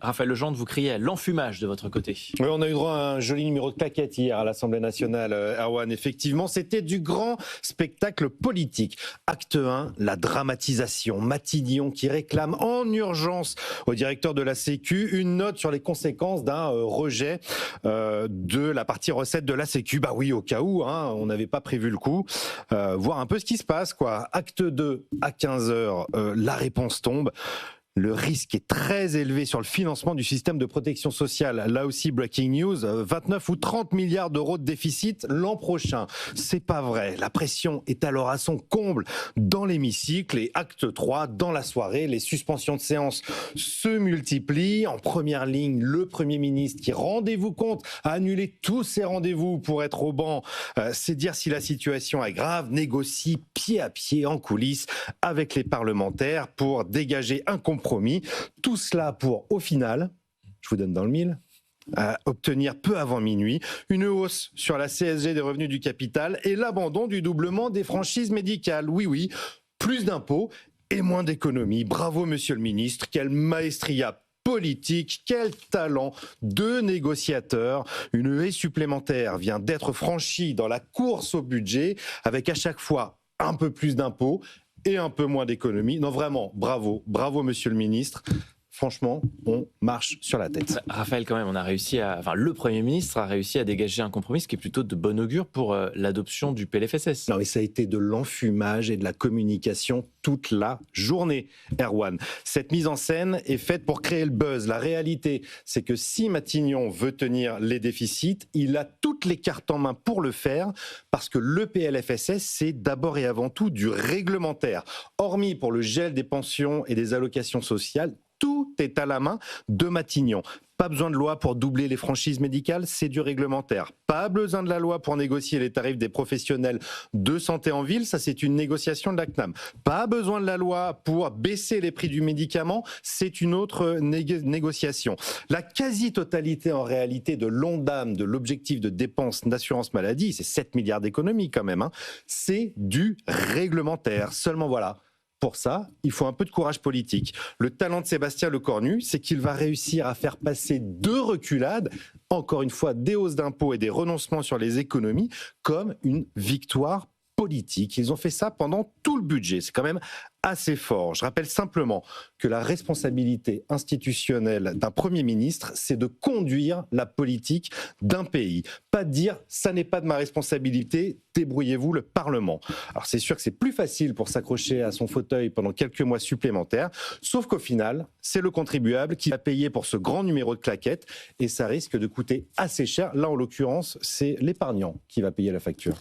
Raphaël Legendre, vous criez à l'enfumage de votre côté. Oui, on a eu droit à un joli numéro de claquette hier à l'Assemblée nationale, Erwan. Effectivement, c'était du grand spectacle politique. Acte 1, la dramatisation. Matignon qui réclame en urgence au directeur de la Sécu une note sur les conséquences d'un rejet de la partie recette de la Sécu. Bah oui, au cas où, on n'avait pas prévu le coup. Voir un peu ce qui se passe, quoi. Acte 2, à 15h, la réponse tombe. Le risque est très élevé sur le financement du système de protection sociale. Là aussi, breaking news, 29 ou 30 milliards d'euros de déficit l'an prochain. C'est pas vrai. La pression est alors à son comble dans l'hémicycle et acte 3, dans la soirée, les suspensions de séance se multiplient. En première ligne, le Premier ministre qui, rendez-vous compte, a annulé tous ses rendez-vous pour être au banc. C'est dire si la situation est grave, négocie pied à pied en coulisses avec les parlementaires pour dégager un compromis. Tout cela pour, au final, je vous donne dans le mille, obtenir peu avant minuit une hausse sur la CSG des revenus du capital et l'abandon du doublement des franchises médicales. Oui, plus d'impôts et moins d'économies. Bravo, monsieur le ministre, quelle maestria politique, quel talent de négociateur. Une haie supplémentaire vient d'être franchie dans la course au budget avec à chaque fois un peu plus d'impôts et un peu moins d'économie. Non, vraiment, bravo monsieur le ministre. Franchement, on marche sur la tête. Raphaël, quand même, le Premier ministre a réussi à dégager un compromis, ce qui est plutôt de bon augure pour l'adoption du PLFSS. Non, mais ça a été de l'enfumage et de la communication toute la journée, Erwan. Cette mise en scène est faite pour créer le buzz. La réalité, c'est que si Matignon veut tenir les déficits, il a toutes les cartes en main pour le faire, parce que le PLFSS, c'est d'abord et avant tout du réglementaire. Hormis pour le gel des pensions et des allocations sociales, tout est à la main de Matignon. Pas besoin de loi pour doubler les franchises médicales, c'est du réglementaire. Pas besoin de la loi pour négocier les tarifs des professionnels de santé en ville, ça c'est une négociation de la CNAM. Pas besoin de la loi pour baisser les prix du médicament, c'est une autre négociation. La quasi-totalité en réalité de l'ONDAM, de l'objectif de dépenses d'assurance maladie, c'est 7 milliards d'économies quand même, c'est du réglementaire. Seulement voilà. Pour ça, il faut un peu de courage politique. Le talent de Sébastien Lecornu, c'est qu'il va réussir à faire passer deux reculades, encore une fois des hausses d'impôts et des renoncements sur les économies, comme une victoire politique. Ils ont fait ça pendant tout le budget. C'est quand même assez fort. Je rappelle simplement que la responsabilité institutionnelle d'un Premier ministre, c'est de conduire la politique d'un pays. Pas de dire « ça n'est pas de ma responsabilité, débrouillez-vous le Parlement ». Alors c'est sûr que c'est plus facile pour s'accrocher à son fauteuil pendant quelques mois supplémentaires, sauf qu'au final, c'est le contribuable qui va payer pour ce grand numéro de claquettes et ça risque de coûter assez cher. Là, en l'occurrence, c'est l'épargnant qui va payer la facture.